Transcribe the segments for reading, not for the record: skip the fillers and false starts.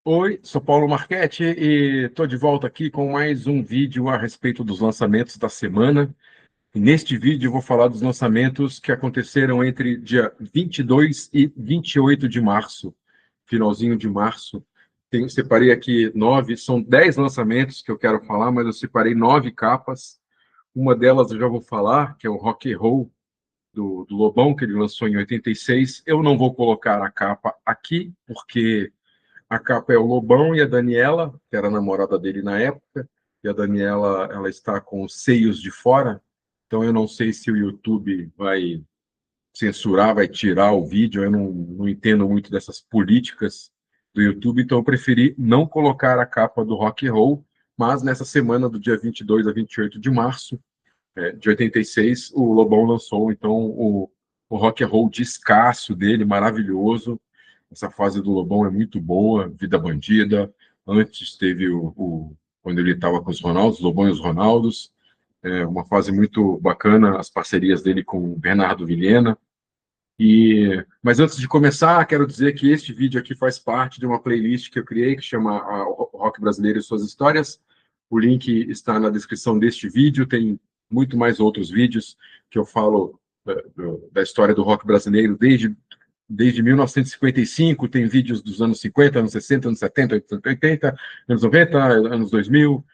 Oi, sou Paulo Marchetti e estou de volta aqui com mais um vídeo a respeito dos lançamentos da semana. E neste vídeo eu vou falar dos lançamentos que aconteceram entre dia 22 e 28 de março, finalzinho de março. Separei aqui são 10 lançamentos que eu quero falar, mas eu separei 9 capas. Uma delas eu já vou falar, que é o Rock and Roll do Lobão, que ele lançou em 86. Eu não vou colocar a capa aqui, porque a capa é o Lobão e a Daniela, que era a namorada dele na época, e a Daniela, ela está com os seios de fora, então eu não sei se o YouTube vai censurar, vai tirar o vídeo, eu não entendo muito dessas políticas do YouTube, então eu preferi não colocar a capa do Rock and Roll, mas nessa semana do dia 22 a 28 de março de 86, o Lobão lançou então o Rock and Roll descasso dele, maravilhoso. Essa fase do Lobão é muito boa, Vida Bandida. Antes teve quando ele estava com os Ronaldos, Lobão e os Ronaldos. É uma fase muito bacana, as parcerias dele com o Bernardo Vilhena. Mas antes de começar, quero dizer que este vídeo aqui faz parte de uma playlist que eu criei, que chama Rock Brasileiro e Suas Histórias. O link está na descrição deste vídeo. Tem muito mais outros vídeos que eu falo da história do rock brasileiro desde 1955, tem vídeos dos anos 50, anos 60, anos 70, anos 80, anos 90, anos 2000,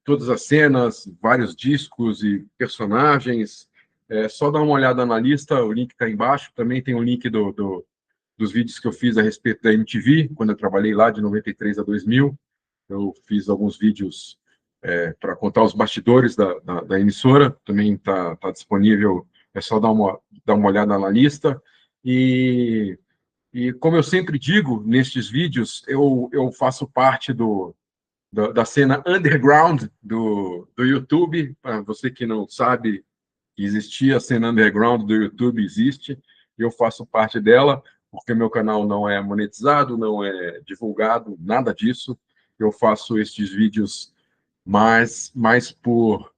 todas as cenas, vários discos e personagens. Só dá uma olhada na lista, o link está embaixo. Também tem o link dos vídeos que eu fiz a respeito da MTV, quando eu trabalhei lá de 93 a 2000. Eu fiz alguns vídeos para contar os bastidores da emissora, também está disponível, é só dar uma olhada na lista. E, e como eu sempre digo nestes vídeos, eu faço parte da cena underground do YouTube. Para você que não sabe que existia a cena underground do YouTube, existe, eu faço parte dela, porque meu canal não é monetizado, não é divulgado, nada disso. Eu faço estes vídeos mais por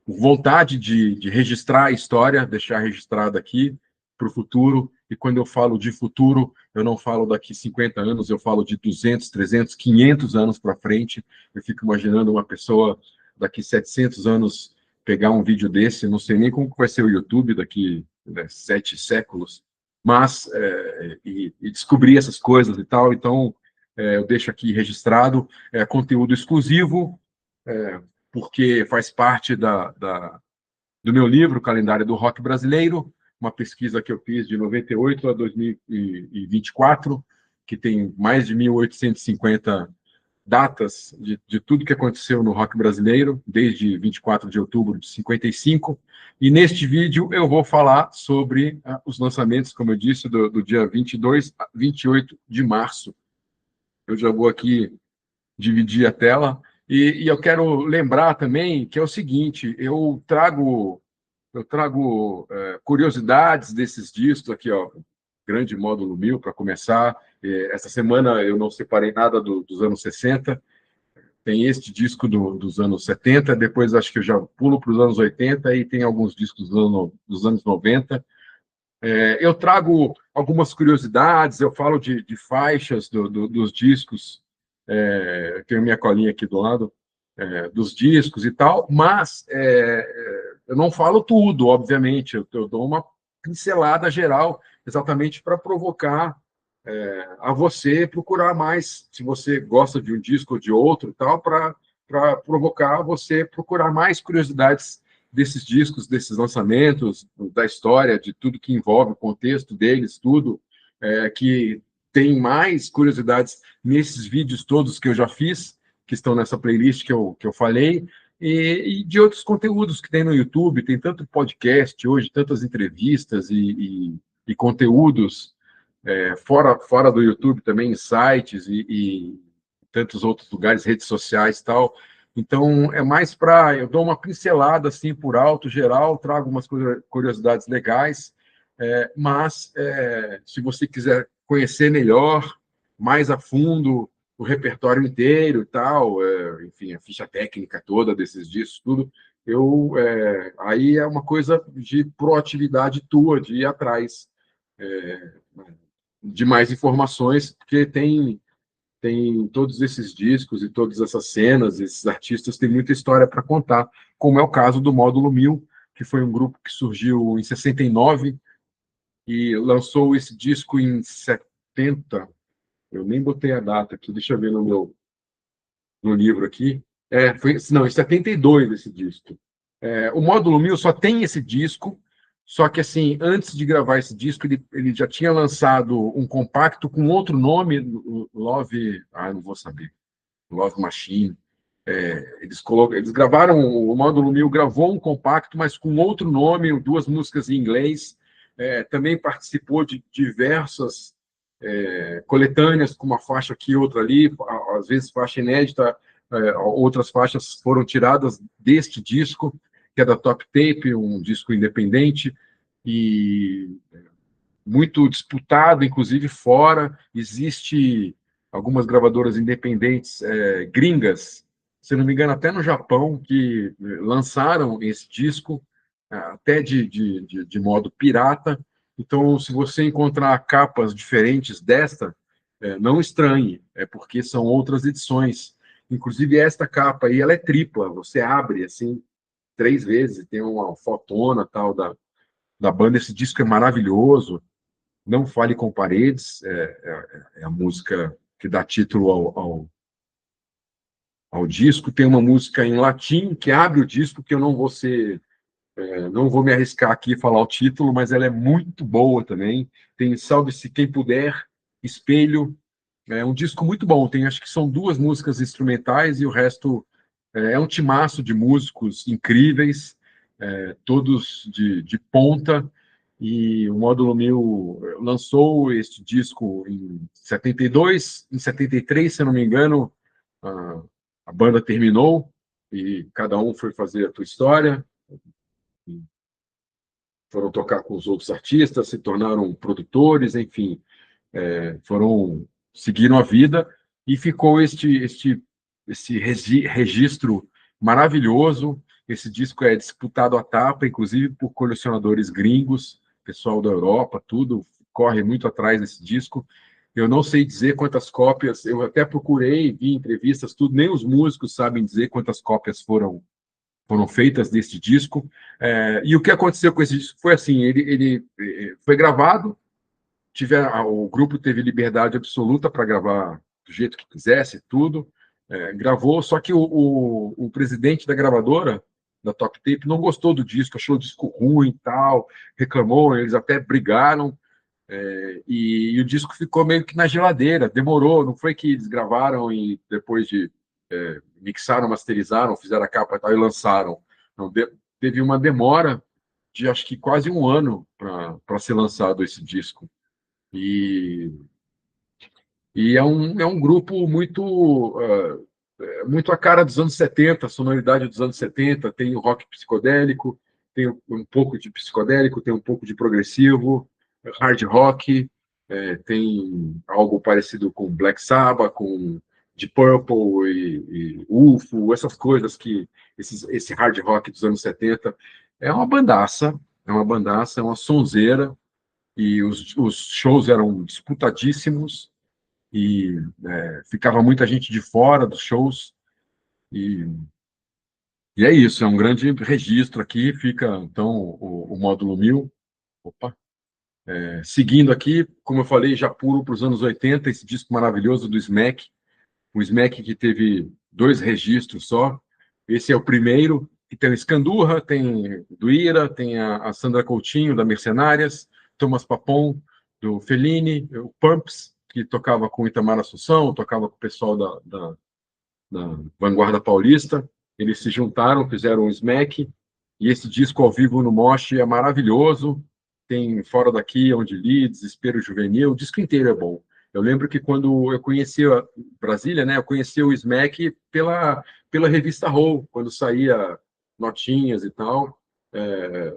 vontade de registrar a história, deixar registrada aqui para o futuro. E quando eu falo de futuro, eu não falo daqui 50 anos, eu falo de 200, 300, 500 anos para frente. Eu fico imaginando uma pessoa daqui 700 anos pegar um vídeo desse, não sei nem como vai ser o YouTube daqui 7 séculos, mas e descobrir essas coisas e tal. Então, eu deixo aqui registrado, conteúdo exclusivo, é, porque faz parte do meu livro, Calendário do Rock Brasileiro, uma pesquisa que eu fiz de 98 a 2024, que tem mais de 1850 datas de tudo que aconteceu no rock brasileiro, desde 24 de outubro de 55. E neste vídeo eu vou falar sobre os lançamentos, como eu disse, do dia 22 a 28 de março. Eu já vou aqui dividir a tela. E eu quero lembrar também que é o seguinte: eu trago curiosidades desses discos aqui, ó, grande módulo 1000 para começar. Essa semana eu não separei nada dos anos 60. Tem este disco dos anos 70, depois acho que eu já pulo para os anos 80 e tem alguns discos dos anos 90. Eu trago algumas curiosidades, eu falo de faixas dos discos, tenho minha colinha aqui do lado, dos discos e tal, mas eu não falo tudo, obviamente, eu dou uma pincelada geral, exatamente para provocar a você procurar mais, se você gosta de um disco ou de outro e tal, para provocar você procurar mais curiosidades desses discos, desses lançamentos, da história, de tudo que envolve o contexto deles, tudo, que tem mais curiosidades nesses vídeos todos que eu já fiz, que estão nessa playlist que eu falei, e de outros conteúdos que tem no YouTube. Tem tanto podcast hoje, tantas entrevistas e conteúdos fora do YouTube também, em sites e tantos outros lugares, redes sociais e tal. Então, é mais para... Eu dou uma pincelada, assim, por alto, geral, trago umas curiosidades legais, mas se você quiser conhecer melhor, mais a fundo, o repertório inteiro e tal, enfim, a ficha técnica toda desses discos, tudo, aí é uma coisa de proatividade tua, de ir atrás de mais informações, porque tem tem todos esses discos e todas essas cenas, esses artistas têm muita história para contar, como é o caso do Módulo 1000, que foi um grupo que surgiu em 69 e lançou esse disco em 70. Eu nem botei a data aqui, deixa eu ver no livro aqui. Não, em 72 esse disco. O Módulo 1000 só tem esse disco, só que assim, antes de gravar esse disco, ele já tinha lançado um compacto com outro nome, Love, não vou saber, Love Machine. Eles gravaram, o Módulo 1000 gravou um compacto, mas com outro nome, duas músicas em inglês. Também participou de diversas coletâneas, com uma faixa aqui, outra ali, às vezes faixa inédita, outras faixas foram tiradas deste disco, que é da Top Tape, um disco independente, e muito disputado, inclusive fora. Existe algumas gravadoras independentes gringas, se não me engano, até no Japão, que lançaram esse disco, até de modo pirata. Então, se você encontrar capas diferentes desta, não estranhe, é porque são outras edições. Inclusive, esta capa aí, ela é tripla, você abre assim 3 vezes, tem uma fotona tal da banda. Esse disco é maravilhoso. Não Fale com Paredes é a música que dá título ao disco. Tem uma música em latim que abre o disco, que eu não vou me arriscar aqui a falar o título, mas ela é muito boa também. Tem Salve-se Quem Puder, Espelho. É um disco muito bom. Tem, acho que são 2 músicas instrumentais e o resto é um timaço de músicos incríveis, todos de ponta. E o Módulo 1000 lançou este disco em 72. Em 73, se eu não me engano, a, a banda terminou e cada um foi fazer a sua história. Foram tocar com os outros artistas, se tornaram produtores, enfim, seguiram a vida e ficou esse registro maravilhoso. Esse disco é disputado à tapa, inclusive por colecionadores gringos, pessoal da Europa, tudo corre muito atrás desse disco. Eu não sei dizer quantas cópias, eu até procurei, vi entrevistas, tudo, nem os músicos sabem dizer quantas cópias foram feitas desse disco. E o que aconteceu com esse disco foi assim: ele foi gravado, o grupo teve liberdade absoluta para gravar do jeito que quisesse, tudo, gravou, só que o presidente da gravadora, da Top Tape, não gostou do disco, achou o disco ruim e tal, reclamou, eles até brigaram, e o disco ficou meio que na geladeira, demorou, não foi que eles gravaram e depois mixaram, masterizaram, fizeram a capa e tal, e lançaram. Não, teve uma demora de acho que quase um ano para ser lançado esse disco. E, é um grupo muito a cara dos anos 70, a sonoridade dos anos 70, tem o rock psicodélico, tem um pouco de psicodélico, tem um pouco de progressivo, hard rock, tem algo parecido com Black Sabbath, com Deep Purple e UFO, essas coisas esse hard rock dos anos 70 é uma sonzeira, e os shows eram disputadíssimos, e ficava muita gente de fora dos shows, e, é isso, é um grande registro aqui. Fica, então, o Módulo 1000. Opa. Seguindo aqui, como eu falei, já pulo para os anos 80, esse disco maravilhoso do Smack, o Smack que teve 2 registros só. Esse é o primeiro, que tem o Escandurra, tem do Ira, tem a Sandra Coutinho, da Mercenárias, Thomas Papon, do Fellini, o Pumps, que tocava com Itamar Assunção, tocava com o pessoal da Vanguarda Paulista. Eles se juntaram, fizeram um Smack, e esse disco ao vivo no Mosh é maravilhoso. Tem Fora Daqui, Onde Li, Desespero Juvenil, o disco inteiro é bom. Eu lembro que quando eu conheci Brasília, né, eu conheci o Smack pela revista Roll, quando saía notinhas e tal. É,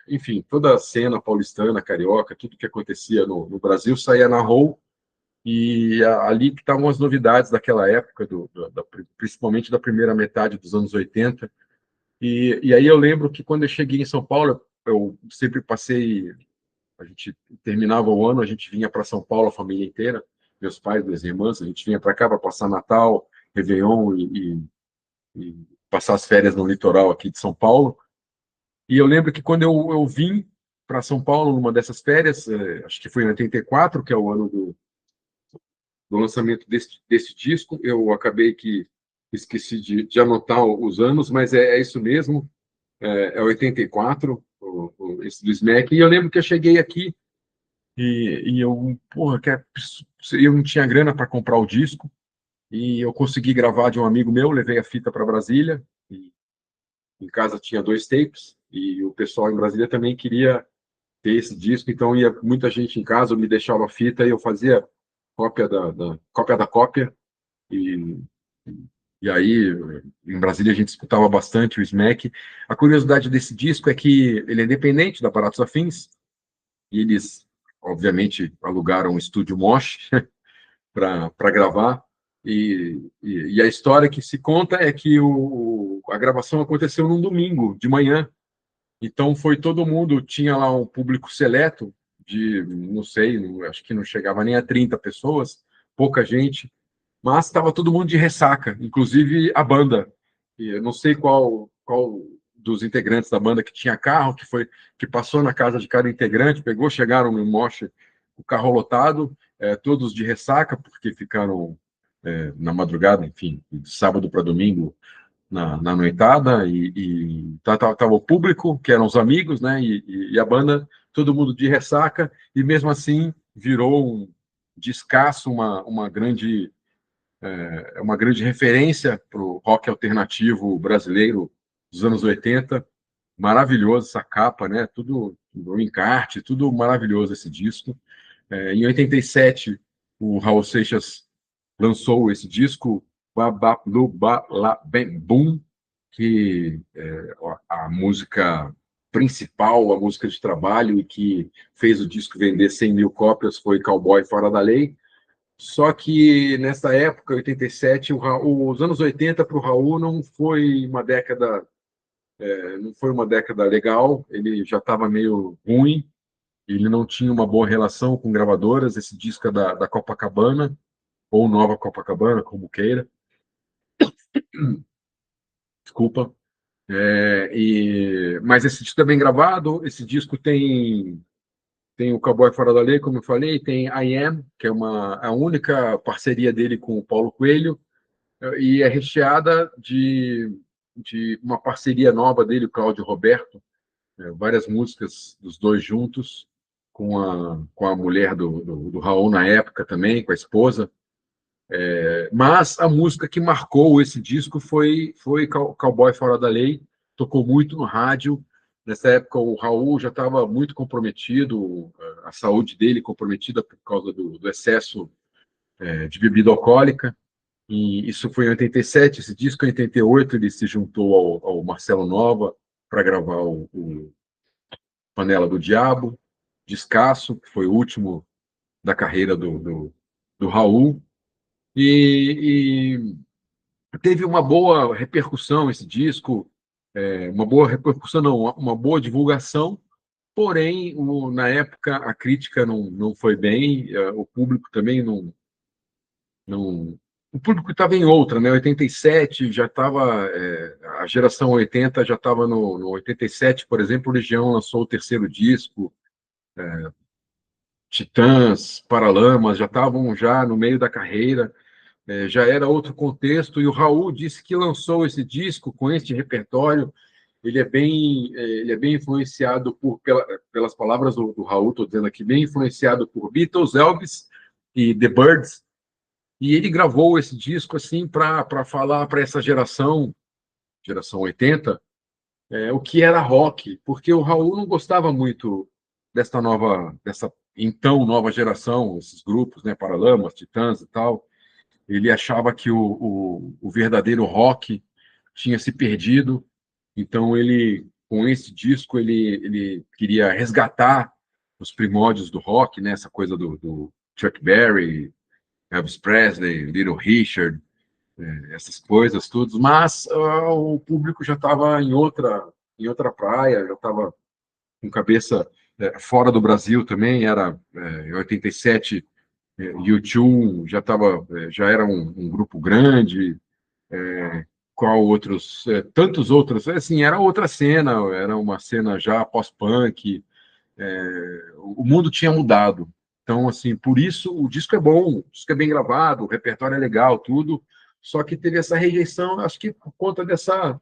Enfim, toda a cena paulistana, carioca, tudo que acontecia no Brasil saía na Roll, e ali que estavam as novidades daquela época, principalmente da primeira metade dos anos 80. E aí eu lembro que quando eu cheguei em São Paulo, eu sempre passei, a gente terminava o ano, a gente vinha para São Paulo, a família inteira, meus pais, minhas irmãs, a gente vinha para cá para passar Natal, Réveillon e passar as férias no litoral aqui de São Paulo. E eu lembro que quando eu vim para São Paulo numa dessas férias, acho que foi em 84, que é o ano do lançamento desse disco, eu acabei que esqueci de anotar os anos, mas é isso mesmo, é 84, esse do Smack. E eu lembro que eu cheguei aqui e eu, porra, eu não tinha grana para comprar o disco, e eu consegui gravar de um amigo meu, levei a fita para Brasília, e em casa tinha 2 tapes, e o pessoal em Brasília também queria ter esse disco, então ia muita gente em casa, me deixava a fita e eu fazia cópia cópia da cópia, e, e aí em Brasília a gente escutava bastante o Smack. A curiosidade desse disco é que ele é independente da Baratos Afins, e eles, obviamente, alugaram um estúdio Mosh para gravar. E a história que se conta é que a gravação aconteceu num domingo de manhã. Então foi todo mundo, tinha lá um público seleto de, não sei, acho que não chegava nem a 30 pessoas, pouca gente, mas estava todo mundo de ressaca, inclusive a banda. E eu não sei qual dos integrantes da banda que tinha carro, que passou na casa de cada integrante, pegou, chegaram no Moche, o carro lotado, todos de ressaca, porque ficaram na madrugada, enfim, de sábado para domingo, na noitada, e tava o público, que eram os amigos, né, e a banda, todo mundo de ressaca, e mesmo assim virou um descasso, uma grande referência para o rock alternativo brasileiro dos anos 80. Maravilhoso essa capa, né? Tudo o encarte, tudo maravilhoso esse disco. Em 87, o Raul Seixas lançou esse disco, Babablu Bala Bem Boom, que a música principal, a música de trabalho, e que fez o disco vender 100 mil cópias, foi Cowboy Fora da Lei. Só que nessa época, 87, os anos 80 para o Raul não foi uma década legal. Ele já estava meio ruim, ele não tinha uma boa relação com gravadoras. Esse disco é da Copacabana, ou Nova Copacabana, como queira, desculpa. Mas esse disco é bem gravado. Esse disco tem o Cowboy Fora da Lei, como eu falei, tem I Am, que é a única parceria dele com o Paulo Coelho, e é recheada de uma parceria nova dele, o Cláudio Roberto, várias músicas dos dois juntos, com a mulher do Raul na época também, com a esposa. Mas a música que marcou esse disco foi Cowboy Fora da Lei, tocou muito no rádio. Nessa época o Raul já estava muito comprometido, a saúde dele comprometida por causa do excesso de bebida alcoólica. E isso foi em 87, esse disco. Em 88 ele se juntou ao Marcelo Nova para gravar o Panela do Diabo, Descasso, que foi o último da carreira do Raul. E teve uma boa repercussão esse disco, uma boa repercussão, não, uma boa divulgação, porém, na época, a crítica não foi bem, o público também não. O público estava em outra, né? 87 já estava. A geração 80 já estava no 87, por exemplo, o Legião lançou o terceiro disco, Titãs, Paralamas já estavam já no meio da carreira. Já era outro contexto, e o Raul disse que lançou esse disco com este repertório. Ele é bem influenciado pelas palavras do Raul, estou dizendo aqui, bem influenciado por Beatles, Elvis e The Byrds, e ele gravou esse disco assim para falar para essa geração 80, o que era rock, porque o Raul não gostava muito dessa então nova geração, esses grupos, né, Paralamas, Titãs e tal. Ele achava que o verdadeiro rock tinha se perdido, então com esse disco, ele queria resgatar os primórdios do rock, né? Essa coisa do Chuck Berry, Elvis Presley, Little Richard, essas coisas, tudo, mas o público já estava em outra praia, já estava com cabeça fora do Brasil também. Em 87 U2 já era um grupo grande, qual outros, tantos outros, assim, era outra cena, era uma cena já pós-punk, o mundo tinha mudado. Então, assim, por isso o disco é bom, o disco é bem gravado, o repertório é legal, tudo, só que teve essa rejeição, acho que por conta dessa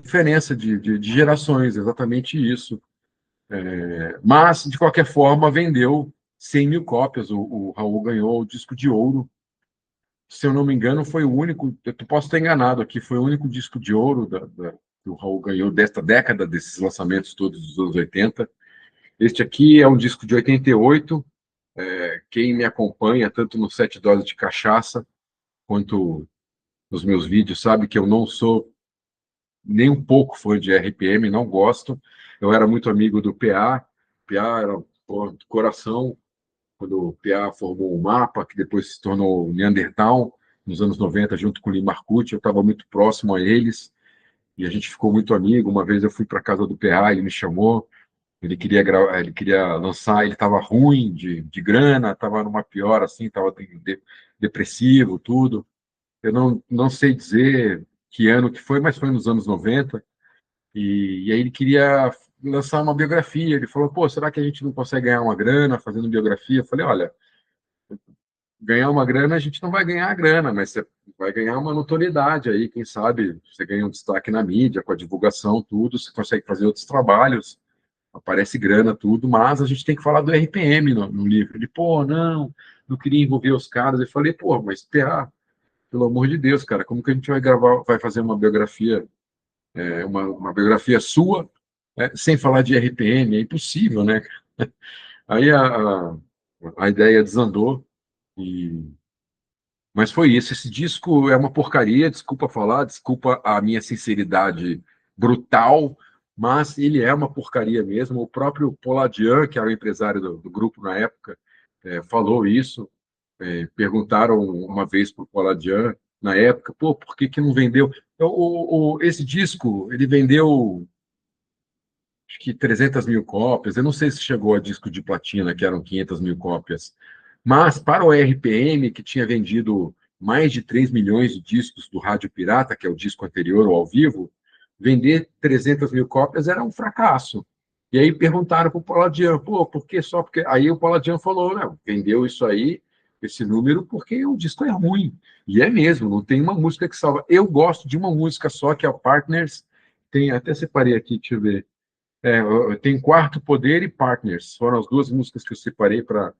diferença de gerações, exatamente isso. Mas, de qualquer forma, vendeu 100 mil cópias. O Raul ganhou o disco de ouro. Se eu não me engano, foi o único. Eu posso estar enganado aqui, foi o único disco de ouro que o Raul ganhou desta década, desses lançamentos todos dos anos 80. Este aqui é um disco de 88. Quem me acompanha, tanto no Sete Doses de Cachaça, quanto nos meus vídeos, sabe que eu não sou nem um pouco fã de RPM, não gosto. Eu era muito amigo do PA. PA era, pô, do coração, quando o PA formou o Mapa, que depois se tornou Neandertal, nos anos 90, junto com o Lee Marcucci. Eu estava muito próximo a eles e a gente ficou muito amigo. Uma vez eu fui para a casa do PA, ele me chamou, ele queria lançar, ele estava ruim de grana, estava numa pior, assim, estava depressivo, tudo. Eu não sei dizer que ano que foi, mas foi nos anos 90. E aí ele queria lançar uma biografia. Ele falou, pô, será que a gente não consegue ganhar uma grana fazendo biografia? Eu falei, olha, ganhar uma grana a gente não vai ganhar a grana, mas você vai ganhar uma notoriedade aí, quem sabe você ganha um destaque na mídia, com a divulgação, tudo, você consegue fazer outros trabalhos, aparece grana, tudo, mas a gente tem que falar do RPM no livro. Ele, pô, não queria envolver os caras. Eu falei, pô, mas esperar, pelo amor de Deus, cara, como que a gente vai gravar, vai fazer uma biografia, uma biografia sua, sem falar de RPM? É impossível, né? Aí a ideia desandou, e mas foi isso. Esse disco é uma porcaria, desculpa falar, desculpa a minha sinceridade brutal, mas ele é uma porcaria mesmo. O próprio Poladian, que era o empresário do grupo na época, falou isso. Perguntaram uma vez para o Poladian, na época, pô, por que não vendeu? Então, esse disco, ele vendeu acho que 300 mil cópias. Eu não sei se chegou a disco de platina, que eram 500 mil cópias. Mas para o RPM, que tinha vendido mais de 3 milhões de discos do Rádio Pirata, que é o disco anterior ao vivo, vender 300 mil cópias era um fracasso. E aí perguntaram para o Poladian, pô, por que só? Porque aí o Poladian falou, não, vendeu isso aí, esse número, porque o disco é ruim. E é mesmo, não tem uma música que salva. Eu gosto de uma música só, que é a Partners. Tem, até separei aqui, deixa eu ver. Tem Quarto Poder e Partners. Foram as duas músicas que eu separei para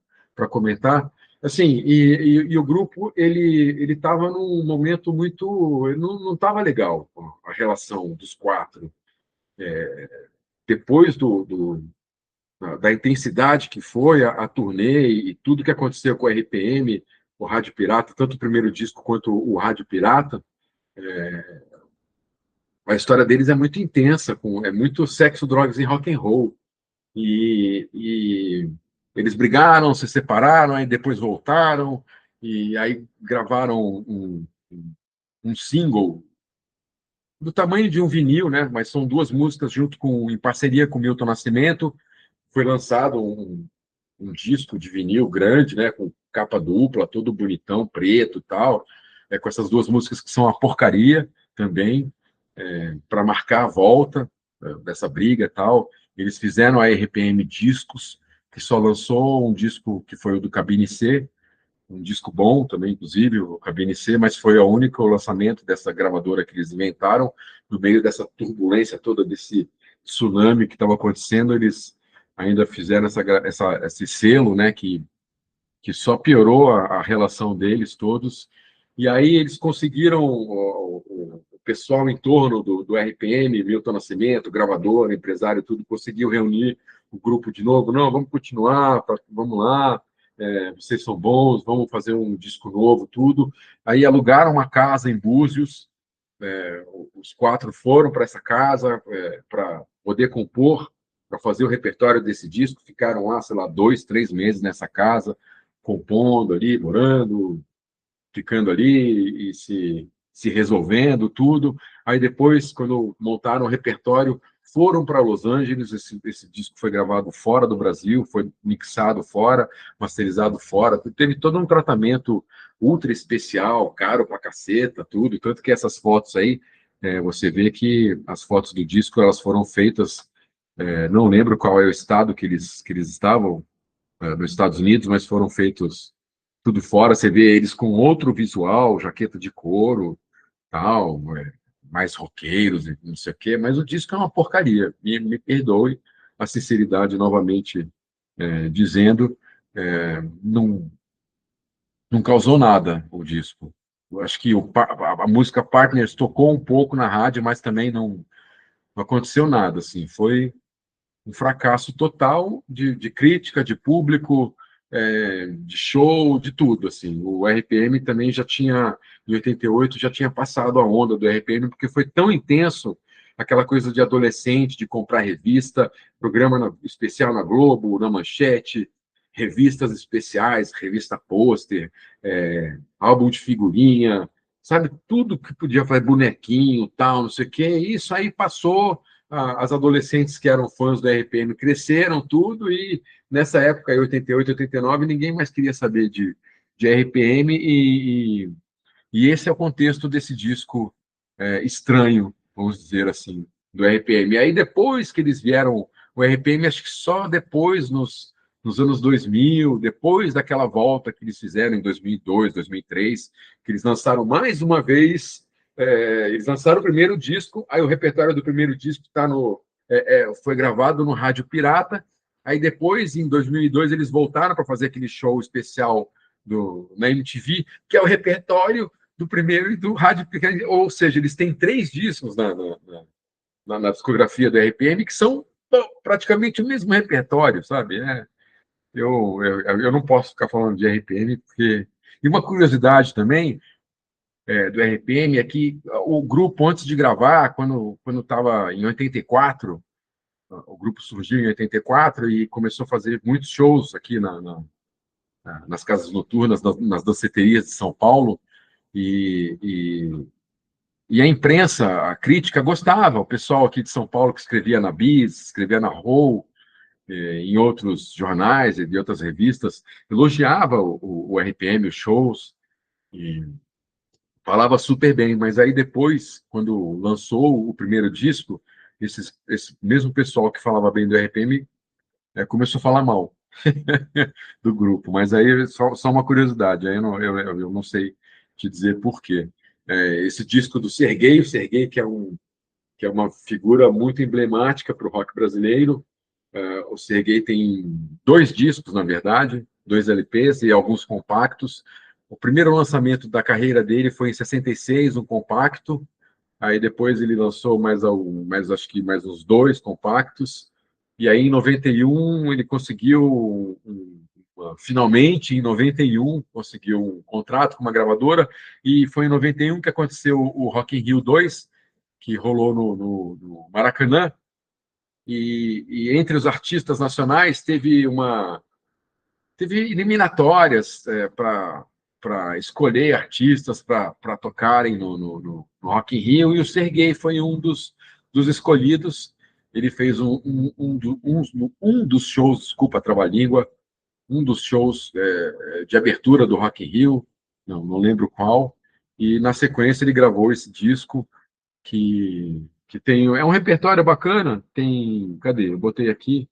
comentar. Assim, e o grupo ele estava num momento muito, não estava legal a relação dos quatro. Depois da intensidade que foi a turnê e tudo que aconteceu com o RPM, o Rádio Pirata, tanto o primeiro disco quanto o Rádio Pirata, a história deles é muito intensa, é muito sexo, drogas e rock and roll. E eles brigaram, se separaram, aí depois voltaram, e aí gravaram um single do tamanho de um vinil, né? Mas são duas músicas em parceria com o Milton Nascimento. Foi lançado um disco de vinil grande, né? Com capa dupla, todo bonitão, preto e tal, com essas duas músicas que são uma porcaria também, para marcar a volta dessa briga e tal. Eles fizeram a RPM Discos, que só lançou um disco que foi o do Cabine C, um disco bom também, inclusive, o Cabine C, mas foi o único lançamento dessa gravadora que eles inventaram, no meio dessa turbulência toda, desse tsunami que estava acontecendo, eles ainda fizeram esse selo, né, que só piorou a relação deles todos. E aí eles conseguiram, o pessoal em torno do RPM, Milton Nascimento, gravador, empresário, tudo, conseguiu reunir o grupo de novo. Não, vamos continuar, vamos lá, vocês são bons, vamos fazer um disco novo, tudo. Aí alugaram uma casa em Búzios, os quatro foram para essa casa para poder compor, para fazer o repertório desse disco, ficaram lá, sei lá, 2, 3 meses nessa casa, compondo ali, morando, ficando ali e se resolvendo, tudo. Aí depois, quando montaram o repertório, foram para Los Angeles. Esse disco foi gravado fora do Brasil, foi mixado fora, masterizado fora, teve todo um tratamento ultra especial, caro pra caceta, tudo, tanto que essas fotos aí, você vê que as fotos do disco, elas foram feitas, não lembro qual é o estado que eles estavam, nos Estados Unidos, mas foram feitos tudo fora. Você vê eles com outro visual, jaqueta de couro, tal, mais roqueiros e não sei o quê, mas o disco é uma porcaria. Me perdoe a sinceridade novamente, dizendo, não, não causou nada o disco. Eu acho que a música Partners tocou um pouco na rádio, mas também não aconteceu nada, assim, foi um fracasso total de crítica, de público, de show, de tudo, assim. O RPM também já tinha, em 88, já tinha passado a onda do RPM, porque foi tão intenso, aquela coisa de adolescente, de comprar revista, programa especial na Globo, na Manchete, revistas especiais, revista pôster, álbum de figurinha, sabe, tudo que podia fazer, bonequinho, tal, não sei o quê, e isso aí passou. As adolescentes que eram fãs do RPM cresceram tudo, e nessa época, em 88, 89, ninguém mais queria saber de RPM, e esse é o contexto desse disco, estranho, vamos dizer assim, do RPM. E aí, depois que eles vieram, o RPM, acho que só depois, nos anos 2000, depois daquela volta que eles fizeram em 2002, 2003, que eles lançaram mais uma vez, eles lançaram o primeiro disco, aí o repertório do primeiro disco foi gravado no Rádio Pirata, aí depois, em 2002, eles voltaram para fazer aquele show especial na MTV, que é o repertório do primeiro e do rádio, ou seja, eles têm 3 discos na discografia do RPM que são praticamente o mesmo repertório, sabe? Eu não posso ficar falando de RPM, porque. E uma curiosidade também, do RPM é que o grupo, antes de gravar, quando estava em 84, o grupo surgiu em 84 e começou a fazer muitos shows aqui nas casas noturnas, nas danceterias de São Paulo, e a imprensa, a crítica gostava, o pessoal aqui de São Paulo que escrevia na Bis, escrevia na Roll, em outros jornais e de outras revistas, elogiava o RPM, os shows, e falava super bem, mas aí depois, quando lançou o primeiro disco, esse mesmo pessoal que falava bem do RPM, começou a falar mal do grupo, mas aí só uma curiosidade, aí eu não sei te dizer por quê. Esse disco do Serguei, o Serguei, que é uma figura muito emblemática para o rock brasileiro. O Serguei tem 2 discos, na verdade, 2 LPs e alguns compactos. O primeiro lançamento da carreira dele foi em 66, um compacto. Aí depois ele lançou acho que mais uns 2 compactos. E aí em 91 ele conseguiu, finalmente, em 91, conseguiu um contrato com uma gravadora. E foi em 91 que aconteceu o Rock in Rio 2, que rolou no Maracanã. E entre os artistas nacionais teve eliminatórias, para escolher artistas para tocarem no Rock in Rio, e o Serguei foi um dos escolhidos. Ele fez um dos shows, desculpa a trava-língua, um dos shows, de abertura do Rock in Rio, não lembro qual, e na sequência ele gravou esse disco que tem, é um repertório bacana, tem, cadê? Eu botei aqui,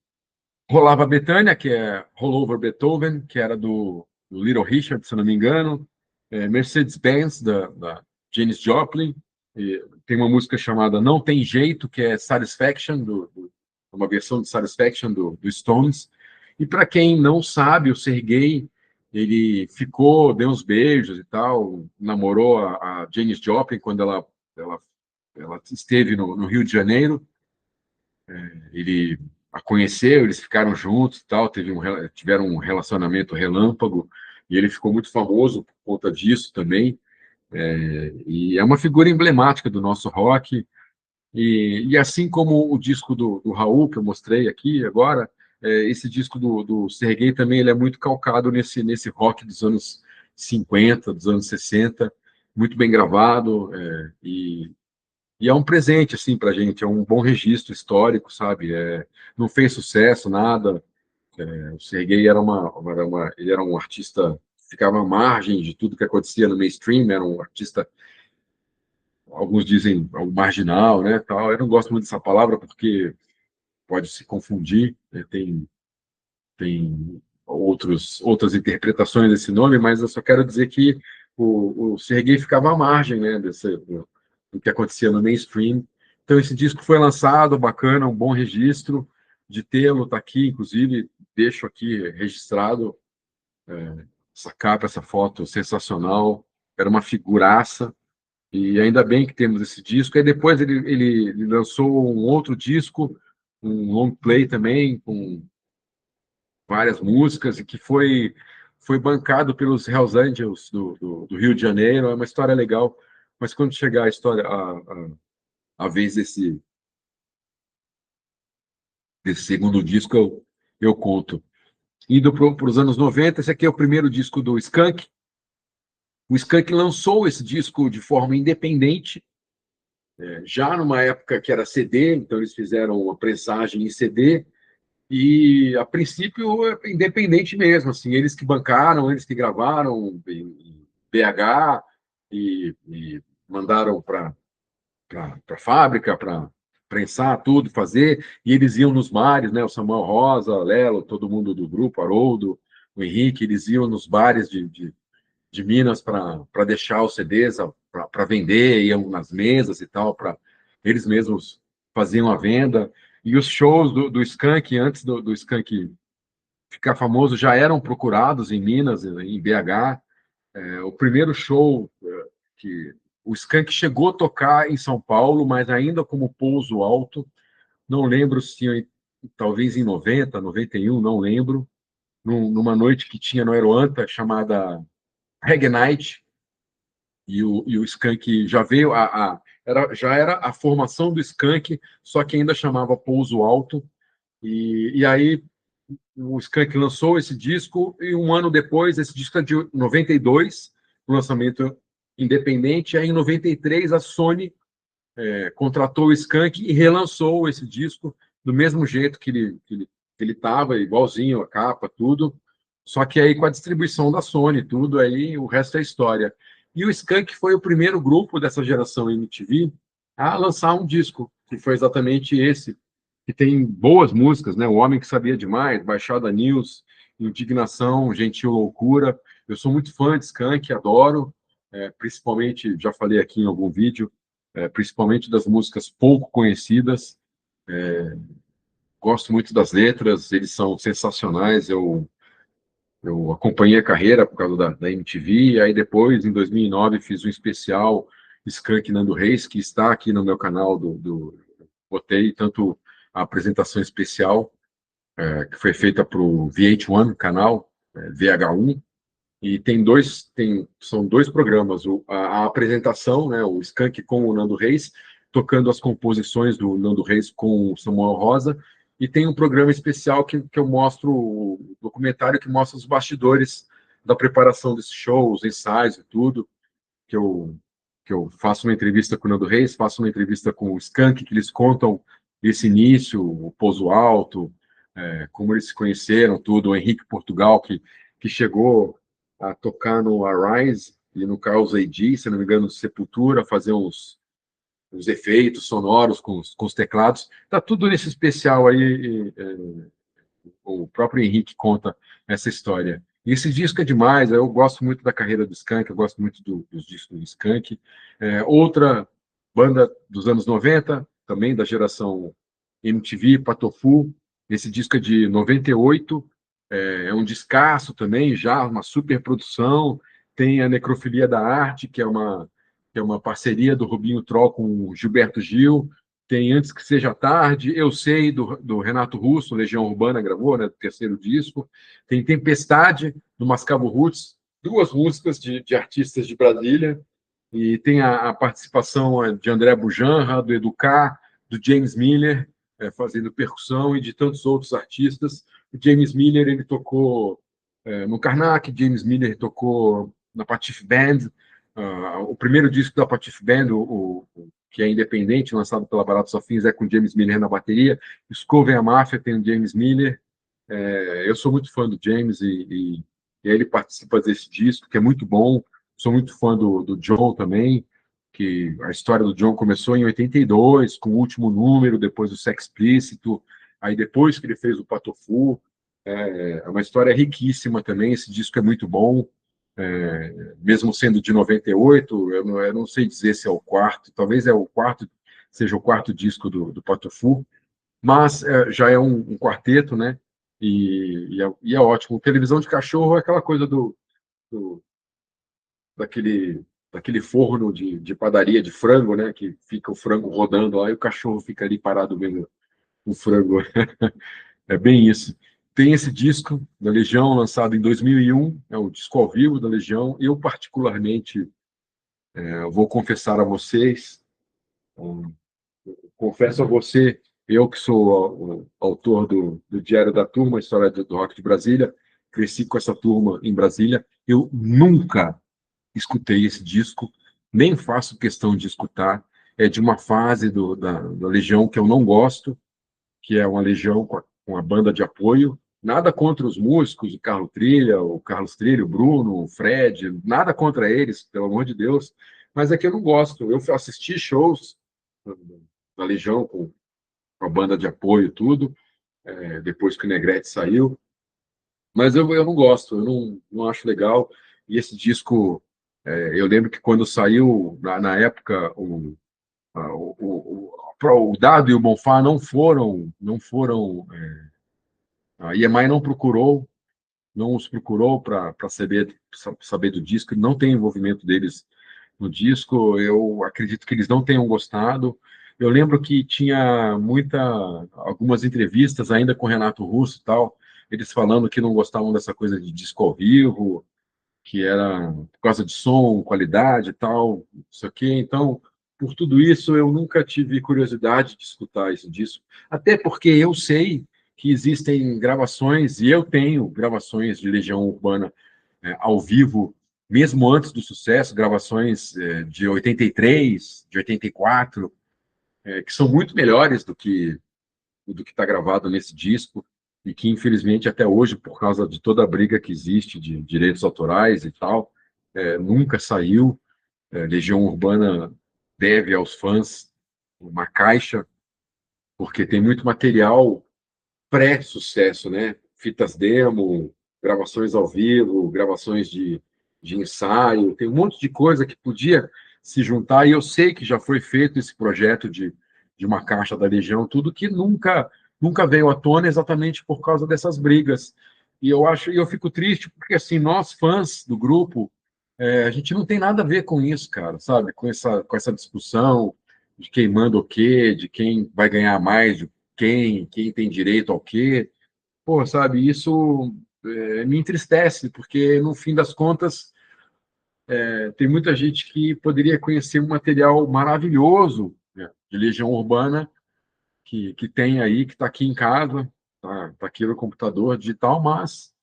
Rolava Betânia, que é Roll Over Beethoven, que era do Little Richard, se não me engano, Mercedes-Benz, da Janis Joplin, e tem uma música chamada Não Tem Jeito, que é Satisfaction, uma versão de Satisfaction do Stones. E para quem não sabe, o Sergei, ele deu uns beijos e tal, namorou a Janis Joplin quando ela esteve no Rio de Janeiro. Ele a conheceu, eles ficaram juntos e tal, tiveram um relacionamento relâmpago, e ele ficou muito famoso por conta disso também. E é uma figura emblemática do nosso rock. E assim como o disco do Raul, que eu mostrei aqui agora, esse disco do Serguei também, ele é muito calcado nesse rock dos anos 50, dos anos 60, muito bem gravado, E é um presente, assim, para a gente, é um bom registro histórico, sabe? Não fez sucesso, nada. O Sergei ele era um artista que ficava à margem de tudo que acontecia no mainstream, era um artista, alguns dizem, um marginal, né, tal. Eu não gosto muito dessa palavra porque pode se confundir, né? Tem outras interpretações desse nome, mas eu só quero dizer que o Sergei ficava à margem, né, do que acontecia no mainstream. Então, esse disco foi lançado, bacana, um bom registro de tê-lo, está aqui, inclusive, deixo aqui registrado essa capa, essa foto sensacional, era uma figuraça, e ainda bem que temos esse disco. Aí depois ele lançou um outro disco, um long play também, com várias músicas, e que foi bancado pelos Hells Angels do Rio de Janeiro. É uma história legal, mas quando chegar a história, a vez desse segundo disco, eu conto. Indo para os anos 90, esse aqui é o primeiro disco do Skank. O Skank lançou esse disco de forma independente, já numa época que era CD, então eles fizeram uma prensagem em CD, e a princípio independente mesmo, assim, eles que bancaram, eles que gravaram em BH e mandaram para a fábrica para prensar tudo, fazer, e eles iam nos bares, né, o Samuel Rosa, Lelo, todo mundo do grupo, Haroldo, o Henrique, eles iam nos bares de Minas para deixar os CDs para vender, iam nas mesas e tal, para eles mesmos faziam a venda. E os shows do Skank, antes do Skank ficar famoso, já eram procurados em Minas, em BH. O primeiro show que o Skank chegou a tocar em São Paulo, mas ainda como pouso alto. Não lembro se tinha, talvez em 90, 91, não lembro. Numa noite que tinha no Aeroanta, chamada Reggae Night, e o Skank já veio, já era a formação do Skank, só que ainda chamava Pouso Alto, e aí o Skank lançou esse disco, e um ano depois, esse disco é de 92, o lançamento independente, aí em 93 a Sony contratou o Skank e relançou esse disco do mesmo jeito que ele estava, igualzinho, a capa, tudo, só que aí com a distribuição da Sony, tudo, aí o resto é história. E o Skank foi o primeiro grupo dessa geração MTV a lançar um disco, que foi exatamente esse, que tem boas músicas, né? O Homem que Sabia Demais, Baixada News, Indignação, Gentil Loucura. Eu sou muito fã de Skank, adoro, principalmente, já falei aqui em algum vídeo, principalmente das músicas pouco conhecidas. Gosto muito das letras, eles são sensacionais. Eu acompanhei a carreira por causa da MTV, e aí depois, em 2009, fiz um especial Skank Nando Reis, que está aqui no meu canal botei tanto a apresentação especial, que foi feita para o VH1, canal, VH1, e são dois programas, a apresentação, né, o Skank com o Nando Reis, tocando as composições do Nando Reis com o Samuel Rosa, e tem um programa especial que eu mostro, o documentário que mostra os bastidores da preparação desse show, os ensaios e tudo, que eu, que eu faço uma entrevista com o Nando Reis, faço uma entrevista com o Skank, que eles contam esse início, o Pouso Alto, como eles se conheceram, tudo, o Henrique Portugal, que chegou a tocar no Arise e no Carlos AD, se não me engano, Sepultura, fazer uns efeitos sonoros com os teclados. Tá tudo nesse especial aí, o próprio Henrique conta essa história. E esse disco é demais, eu gosto muito da carreira do Skank, eu gosto muito dos discos do Skank. Outra banda dos anos 90, também da geração MTV, Patofu, esse disco é de 98, é um descasso também, já uma super produção. Tem a Necrofilia da Arte, que é uma parceria do Rubinho Troll com o Gilberto Gil. Tem Antes que Seja Tarde, Eu Sei, do Renato Russo, Legião Urbana gravou, né, do terceiro disco. Tem Tempestade, do Mascavo Roots, duas músicas de artistas de Brasília. E tem a participação de André Bujanra, do Educar, do James Miller, fazendo percussão, e de tantos outros artistas. O James Miller, ele tocou no Karnak, James Miller tocou na Patife Band. O primeiro disco da Patife Band, que é independente, lançado pela Baratos Afins, é com James Miller na bateria. Discover a Máfia tem o James Miller. Eu sou muito fã do James e ele participa desse disco, que é muito bom. Sou muito fã do John também, que a história do John começou em 82, com o último número, depois do Sex Explícito, aí depois que ele fez o Patofu. É uma história riquíssima também, esse disco é muito bom. Mesmo sendo de 98, eu não sei dizer se é o quarto, talvez seja o quarto disco do Patofu, mas já é um quarteto, né? E é ótimo. Televisão de cachorro é aquela coisa do daquele, daquele forno de padaria de frango, né? Que fica o frango rodando lá e o cachorro fica ali parado vendo o frango. É bem isso. Tem esse disco da Legião, lançado em 2001, é o disco ao vivo da Legião. Eu, particularmente, vou confessar a vocês, um, confesso a você, eu que sou o autor do Diário da Turma, a história do rock de Brasília, cresci com essa turma em Brasília, eu nunca escutei esse disco, nem faço questão de escutar. É de uma fase da Legião que eu não gosto, que é uma Legião com a banda de apoio. Nada contra os músicos, o Carlos Trilha, o Bruno, o Fred, nada contra eles, pelo amor de Deus. Mas é que eu não gosto. Eu assisti shows da Legião com a banda de apoio e tudo, depois que o Negrete saiu, mas eu não gosto, eu não acho legal. E esse disco, eu lembro que quando saiu, na época, o Dado e o Bonfá não foram, a EMI não os procurou para saber do disco, não tem envolvimento deles no disco, eu acredito que eles não tenham gostado. Eu lembro que tinha algumas entrevistas ainda com Renato Russo e tal, eles falando que não gostavam dessa coisa de disco ao vivo, que era por causa de som, qualidade e tal, isso aqui. Então, por tudo isso, eu nunca tive curiosidade de escutar esse disco, até porque eu sei que existem gravações, e eu tenho gravações de Legião Urbana ao vivo, mesmo antes do sucesso, gravações de 83, de 84, que são muito melhores do que está gravado nesse disco, e que, infelizmente, até hoje, por causa de toda a briga que existe de direitos autorais e tal, nunca saiu. Legião Urbana deve aos fãs uma caixa, porque tem muito material pré-sucesso, né? Fitas demo, gravações ao vivo, gravações de ensaio, tem um monte de coisa que podia se juntar, e eu sei que já foi feito esse projeto de uma caixa da Legião, tudo que nunca veio à tona exatamente por causa dessas brigas. E eu fico triste porque assim, nós fãs do grupo, a gente não tem nada a ver com isso, cara, sabe? Com essa discussão de quem manda o quê, de quem vai ganhar mais, de quem tem direito ao quê. Pô, sabe, isso me entristece, porque no fim das contas tem muita gente que poderia conhecer um material maravilhoso, né, de Legião Urbana, que tem aí, que está aqui em casa, tá aqui no computador digital, mas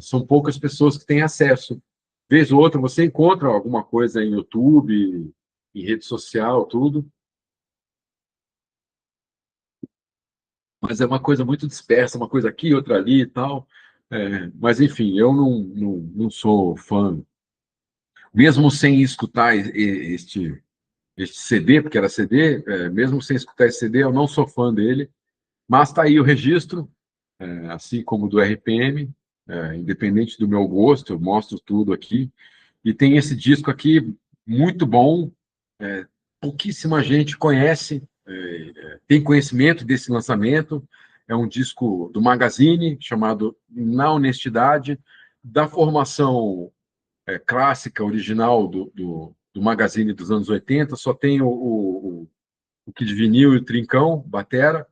são poucas pessoas que têm acesso. Vez ou outra você encontra alguma coisa em YouTube, em rede social, tudo, mas é uma coisa muito dispersa, uma coisa aqui, outra ali e tal. Mas, enfim, eu não sou fã, mesmo sem escutar este CD, porque era CD, mesmo sem escutar esse CD, eu não sou fã dele, mas está aí o registro, assim como do RPM, independente do meu gosto, eu mostro tudo aqui. E tem esse disco aqui muito bom, pouquíssima gente conhece, tem conhecimento desse lançamento. É um disco do Magazine chamado Na Honestidade, da formação clássica, original do Magazine dos anos 80. Só tem o Kid Vinil e o Trincão, batera,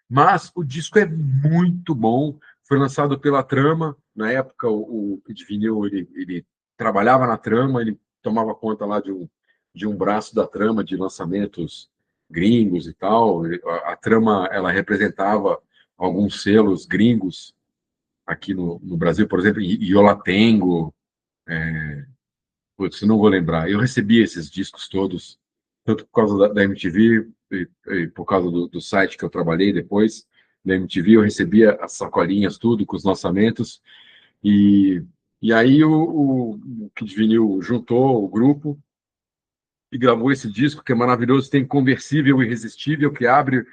mas o disco é muito bom. Foi lançado pela Trama. Na época, o Kid Vinil ele trabalhava na Trama, ele tomava conta lá de um braço da Trama de lançamentos gringos e tal. A Trama ela representava alguns selos gringos aqui no Brasil, por exemplo, Iolatengo, putz, não vou lembrar. Eu recebi esses discos todos tanto por causa da MTV e por causa do site que eu trabalhei depois da MTV, eu recebia as sacolinhas, tudo, com os lançamentos, e, e aí o Kid Vinil juntou o grupo e gravou esse disco, que é maravilhoso, tem Conversível Irresistível, que abre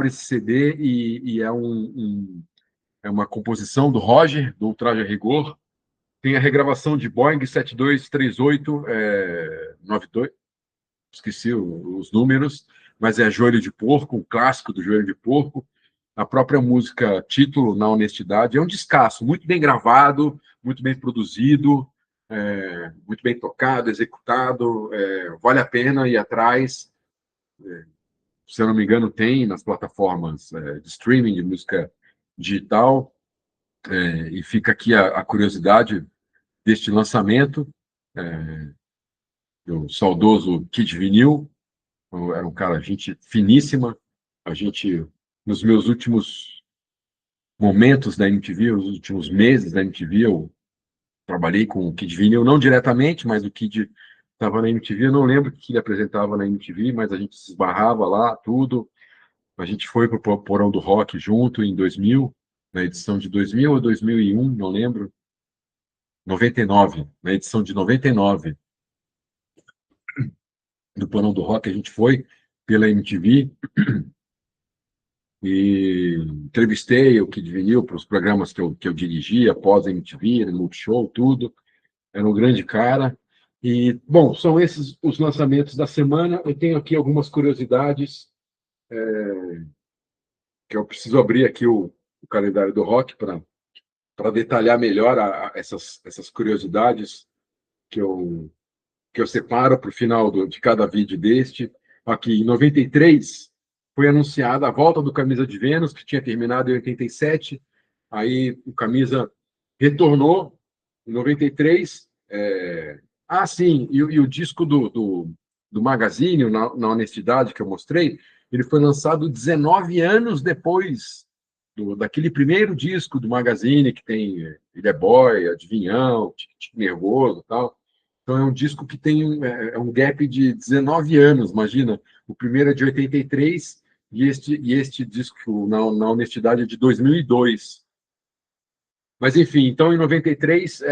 esse CD e é uma composição do Roger, do Ultraje a Rigor. Tem a regravação de Boeing 7238, 92, esqueci os números, mas é Joelho de Porco, um clássico do Joelho de Porco. A própria música título, Na Honestidade, é um descasso, muito bem gravado, muito bem produzido, muito bem tocado, executado, vale a pena ir atrás. Se eu não me engano, tem nas plataformas de streaming de música digital, e fica aqui a curiosidade deste lançamento, do saudoso Kid Vinil. Era um cara, gente finíssima. A gente, nos meus últimos momentos da MTV, os últimos meses da MTV, eu trabalhei com o Kid Vinil, não diretamente, mas o Kid estava na MTV. Eu não lembro o que ele apresentava na MTV, mas a gente se esbarrava lá, tudo. A gente foi para o Porão do Rock junto em 2000, na edição de 2000 ou 2001, não lembro. 99, na edição de 99 do Porão do Rock, a gente foi pela MTV e entrevistei o Kid Vinil para os programas que eu dirigia, pós-MTV, Multishow, tudo. Era um grande cara. E, bom, são esses os lançamentos da semana. Eu tenho aqui algumas curiosidades, que eu preciso abrir aqui o calendário do rock para detalhar melhor essas curiosidades que eu separo para o final de cada vídeo deste. Aqui, em 93, foi anunciada a volta do Camisa de Vênus, que tinha terminado em 87. Aí o Camisa retornou em 93. Sim, e o disco do Magazine, na Honestidade, que eu mostrei, ele foi lançado 19 anos depois daquele primeiro disco do Magazine, que tem Ele é Boy, Adivinhão, Tique Nervoso e tal. Então é um disco que tem um gap de 19 anos, imagina. O primeiro é de 83 e este disco, na Honestidade, é de 2002. Mas, enfim, então em 93,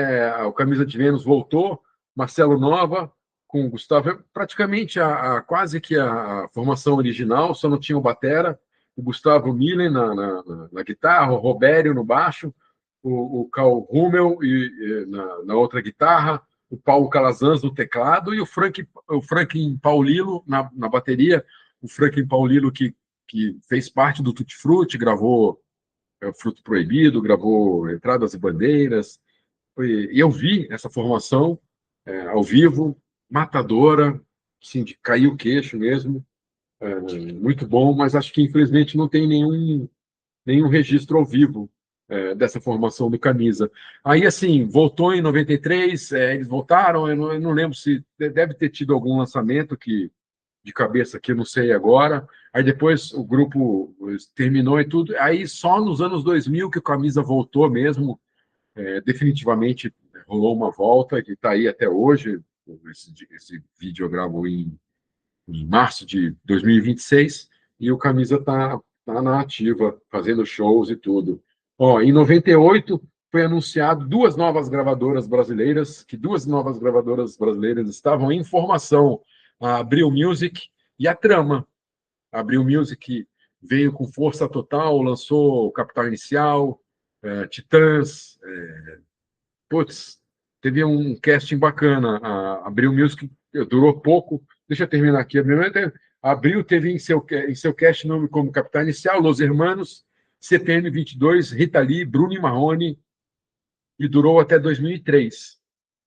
o Camisa de Vênus voltou, Marcelo Nova, com o Gustavo, praticamente quase que a formação original, só não tinha o batera, o Gustavo Millen na guitarra, o Robério no baixo, o Carl Rummel na outra guitarra, o Paulo Calazans no teclado e o Franklin Paulilo na bateria. O Franklin Paulilo que fez parte do Tutti Frutti, gravou Fruto Proibido, gravou Entradas e Bandeiras. E eu vi essa formação ao vivo, matadora, assim, de cair o queixo mesmo, muito bom, mas acho que infelizmente não tem nenhum registro ao vivo dessa formação do Camisa. Aí, assim, voltou em 93, eles voltaram, eu não lembro se deve ter tido algum lançamento de cabeça que eu não sei agora. Aí depois o grupo terminou e tudo. Aí só nos anos 2000 que o Camisa voltou mesmo, definitivamente rolou uma volta que está aí até hoje. Esse vídeo eu gravo em março de 2026 e o Camisa tá na ativa, fazendo shows e tudo. Ó, em 98 foi anunciado que duas novas gravadoras brasileiras estavam em formação, a Abril Music e a Trama. A Abril Music veio com força total, lançou Capital Inicial, Titãs, putz, teve um casting bacana. A Abril Music durou pouco. Deixa eu terminar aqui. A Abril teve em seu cast nome como Capital Inicial, Los Hermanos, CPM 22, Rita Lee, Bruno e Marrone, e durou até 2003.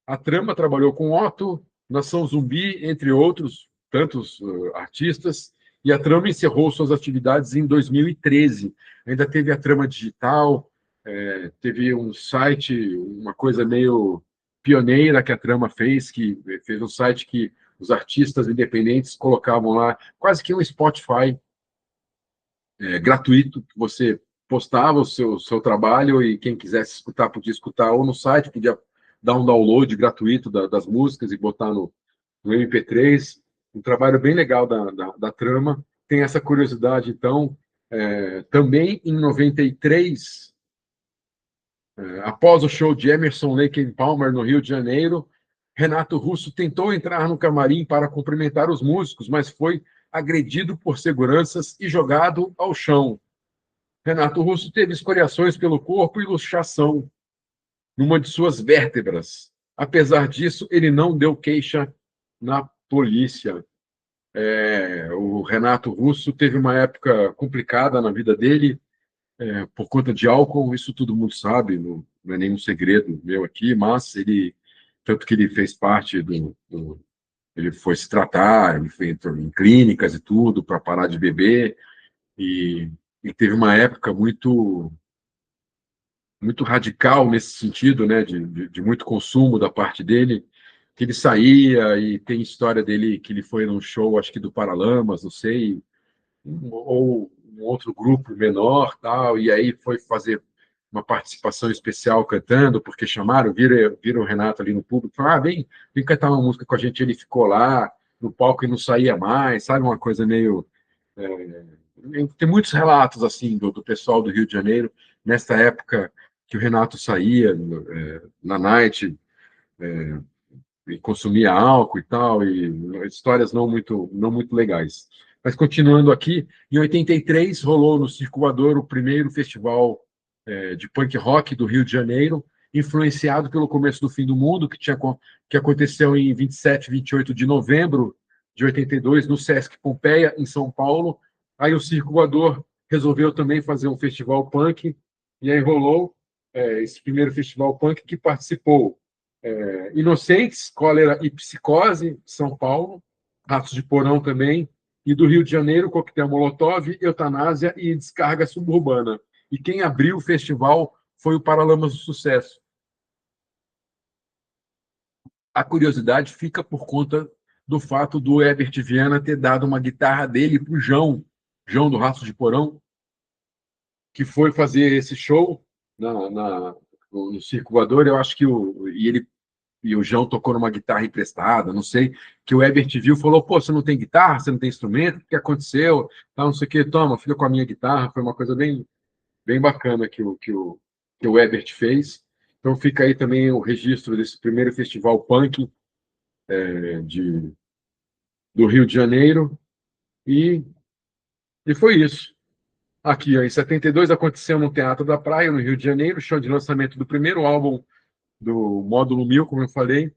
A Trama trabalhou com Otto, Nação Zumbi, entre outros tantos artistas, e a Trama encerrou suas atividades em 2013. Ainda teve a Trama Digital, teve um site, uma coisa meio pioneira que a Trama fez, que fez um site que os artistas independentes colocavam lá, quase que um Spotify gratuito, que você postava o seu trabalho e quem quisesse escutar podia escutar, ou no site podia dar um download gratuito das músicas e botar no MP3. um trabalho bem legal da trama. Tem essa curiosidade, então, também em 93, após o show de Emerson Lake and Palmer no Rio de Janeiro, Renato Russo tentou entrar no camarim para cumprimentar os músicos, mas foi agredido por seguranças e jogado ao chão. Renato Russo teve escoriações pelo corpo e luxação numa de suas vértebras. Apesar disso, ele não deu queixa na polícia. O Renato Russo teve uma época complicada na vida dele, por conta de álcool, isso todo mundo sabe, não é nenhum segredo meu aqui, mas tanto que ele fez parte ele foi se tratar, ele foi em clínicas e tudo para parar de beber, e, e teve uma época muito radical nesse sentido, né, de muito consumo da parte dele, que ele saía, e tem história dele que ele foi num show, acho que do Paralamas, não sei, ou um outro grupo menor, tal, e aí foi fazer uma participação especial cantando, porque chamaram, viram o Renato ali no público, falaram, vem cantar uma música com a gente, ele ficou lá no palco e não saía mais, sabe, uma coisa meio... Tem muitos relatos, assim, do pessoal do Rio de Janeiro, nessa época que o Renato saía na night, e consumia álcool e tal, e histórias não muito legais. Mas continuando aqui, em 83 rolou no Circulador o primeiro festival de punk rock do Rio de Janeiro, influenciado pelo Começo do Fim do Mundo, que aconteceu em 27 e 28 de novembro de 82, no Sesc Pompeia, em São Paulo. Aí o Circulador resolveu também fazer um festival punk, e aí rolou esse primeiro festival punk que participou Inocentes, Cólera e Psicose, São Paulo, Ratos de Porão também, e do Rio de Janeiro, Coquetel Molotov, Eutanásia e Descarga Suburbana. E quem abriu o festival foi o Paralamas do Sucesso. A curiosidade fica por conta do fato do Herbert Viana ter dado uma guitarra dele para o João do Ratos de Porão, que foi fazer esse show no Circo Voador. Eu acho que o João tocou numa guitarra emprestada, não sei, que o Herbert viu e falou, pô, você não tem guitarra, você não tem instrumento, o que aconteceu? Tá, não sei o que, toma, fica com a minha guitarra, foi uma coisa bem bacana que o Herbert fez. Então fica aí também o registro desse primeiro festival punk de, do Rio de Janeiro, e, e foi isso. Aqui, ó, em 72 aconteceu no Teatro da Praia, no Rio de Janeiro, show de lançamento do primeiro álbum do Módulo 1000, como eu falei,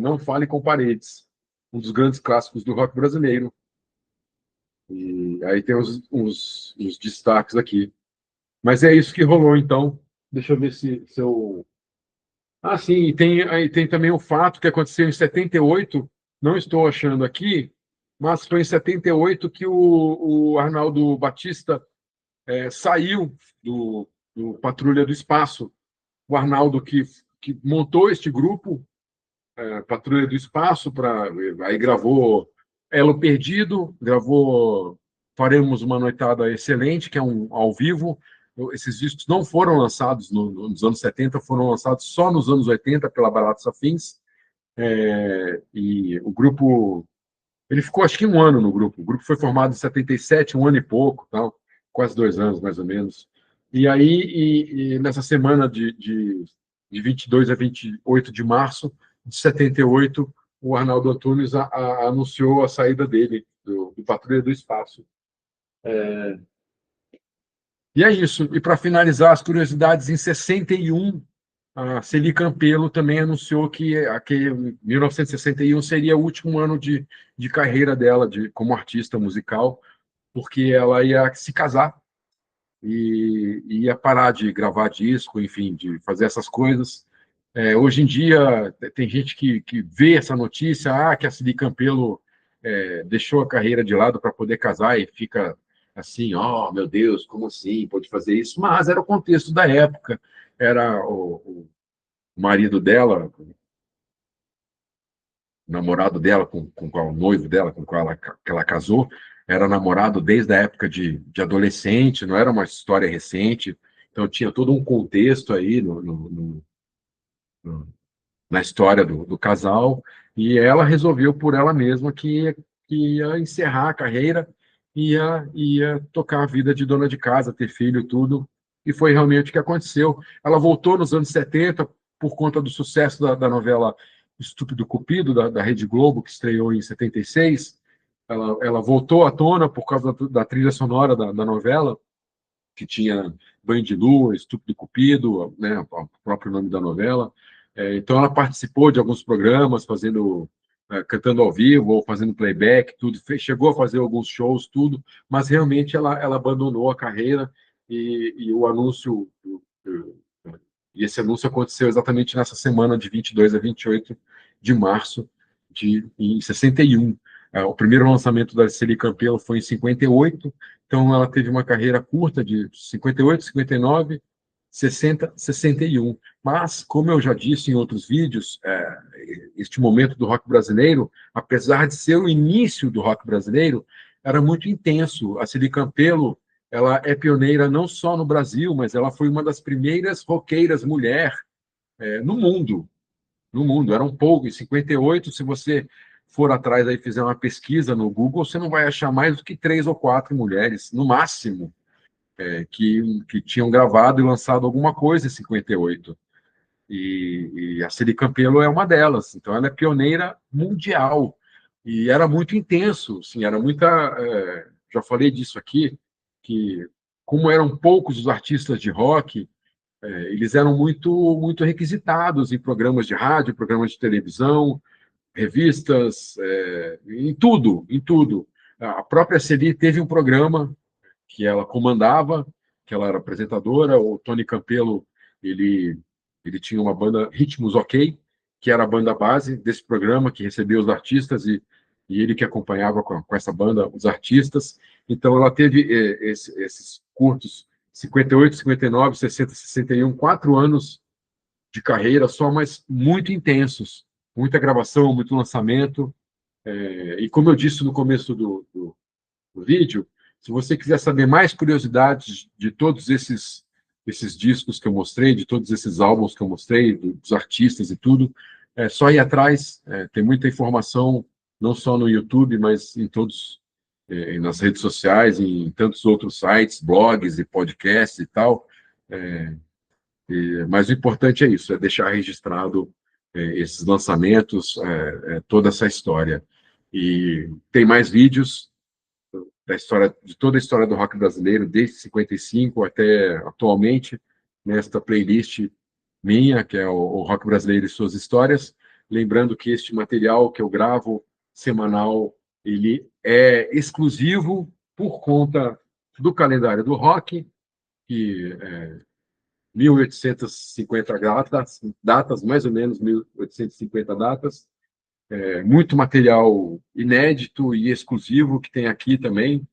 Não Fale com Paredes, um dos grandes clássicos do rock brasileiro. E aí tem os destaques aqui. Mas é isso que rolou, então. Deixa eu ver se eu... Ah, sim, e tem também o fato que aconteceu em 78, não estou achando aqui, mas foi em 78 que o Arnaldo Batista saiu do Patrulha do Espaço. O Arnaldo que montou este grupo, Patrulha do Espaço, aí gravou Elo Perdido, gravou Faremos uma Noitada Excelente, que é um ao vivo. Esses discos não foram lançados nos anos 70, foram lançados só nos anos 80 pela Baratos Afins. E o grupo, ele ficou acho que um ano no grupo. O grupo foi formado em 77, um ano e pouco, tal, quase 2 anos mais ou menos. E aí, nessa semana de 22 a 28 de março de 78, o Arnaldo Antunes anunciou a saída dele, do Patrulha do Espaço. E é isso. E para finalizar as curiosidades, em 61, a Celi Campelo também anunciou que 1961 seria o último ano de carreira dela como artista musical, porque ela ia se casar e ia parar de gravar disco, enfim, de fazer essas coisas. Hoje em dia, tem gente que vê essa notícia, que a Celi Campelo deixou a carreira de lado para poder casar e fica assim, oh, meu Deus, como assim? Pode fazer isso? Mas era o contexto da época, era o marido dela, o namorado dela, com o noivo dela, com qual ela casou, era namorado desde a época de adolescente, não era uma história recente, então tinha todo um contexto aí no, na história do casal, e ela resolveu por ela mesma que que ia encerrar a carreira, ia tocar a vida de dona de casa, ter filho, tudo, e foi realmente o que aconteceu. Ela voltou nos anos 70 por conta do sucesso da novela Estúpido Cupido, da Rede Globo, que estreou em 76. Ela voltou à tona por causa da trilha sonora da novela, que tinha Banho de Lua, Estúpido Cupido, né, o próprio nome da novela. Então ela participou de alguns programas, cantando ao vivo ou fazendo playback, tudo. Chegou a fazer alguns shows, tudo, mas realmente ela abandonou a carreira e o anúncio e esse anúncio aconteceu exatamente nessa semana de 22 a 28 de março em 61. O primeiro lançamento da Celi Campelo foi em 58, então ela teve uma carreira curta de 58, 59, 60, 61. Mas, como eu já disse em outros vídeos, este momento do rock brasileiro, apesar de ser o início do rock brasileiro, era muito intenso. A Celi Campelo, ela é pioneira não só no Brasil, mas ela foi uma das primeiras roqueiras mulher no mundo. No mundo, eram poucos. Em 58, se você for atrás e fizer uma pesquisa no Google, você não vai achar mais do que 3 ou 4 mulheres, no máximo, que tinham gravado e lançado alguma coisa em 58. E a Celi Campelo é uma delas. Então, ela é pioneira mundial. E era muito intenso, assim, era muita. Já falei disso aqui, que como eram poucos os artistas de rock, eles eram muito requisitados em programas de rádio, programas de televisão, revistas, em tudo, em tudo. A própria Celi teve um programa que ela comandava, que ela era apresentadora. O Tony Campelo, ele, ele tinha uma banda Ritmos OK, que era a banda base desse programa, que recebia os artistas e ele que acompanhava com essa banda os artistas. Então, ela teve esses curtos 58, 59, 60, 61, 4 anos de carreira só, mas muito intensos. Muita gravação, muito lançamento. E como eu disse no começo do vídeo, se você quiser saber mais curiosidades de todos esses discos que eu mostrei, de todos esses álbuns que eu mostrei, dos artistas e tudo, é só ir atrás. Tem muita informação, não só no YouTube, mas em todos, nas redes sociais, em tantos outros sites, blogs e podcasts e tal. Mas o importante é isso, é deixar registrado esses lançamentos, toda essa história. E tem mais vídeos da história, de toda a história do rock brasileiro, desde 55 até atualmente, nesta playlist minha, que é o Rock Brasileiro e Suas Histórias. Lembrando que este material que eu gravo semanal, ele é exclusivo por conta do calendário do rock, que 1850 datas, mais ou menos 1850 datas, muito material inédito e exclusivo que tem aqui também.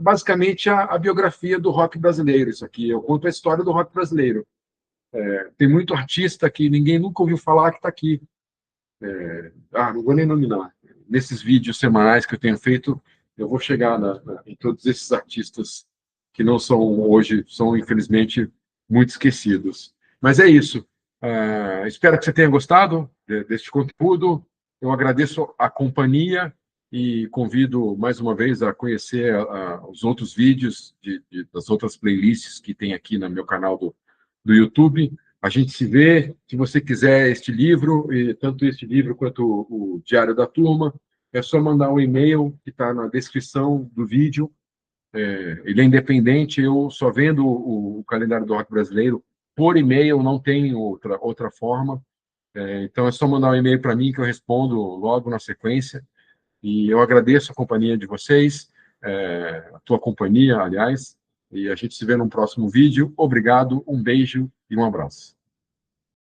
Basicamente a biografia do rock brasileiro, isso aqui. Eu conto a história do rock brasileiro. Tem muito artista que ninguém nunca ouviu falar que está aqui. Não vou nem nominar. Nesses vídeos semanais que eu tenho feito, eu vou chegar em todos esses artistas que não são hoje, são infelizmente muito esquecidos. Mas é isso. Espero que você tenha gostado deste conteúdo. Eu agradeço a companhia e convido mais uma vez a conhecer os outros vídeos das outras playlists que tem aqui no meu canal do YouTube. A gente se vê. Se você quiser este livro, e tanto este livro quanto o Diário da Turma, é só mandar um e-mail que está na descrição do vídeo. Ele é independente, eu só vendo o calendário do rock brasileiro por e-mail, não tem outra forma. Então é só mandar um e-mail para mim que eu respondo logo na sequência. E eu agradeço a companhia de vocês, a tua companhia, aliás, e a gente se vê num próximo vídeo. Obrigado, um beijo e um abraço.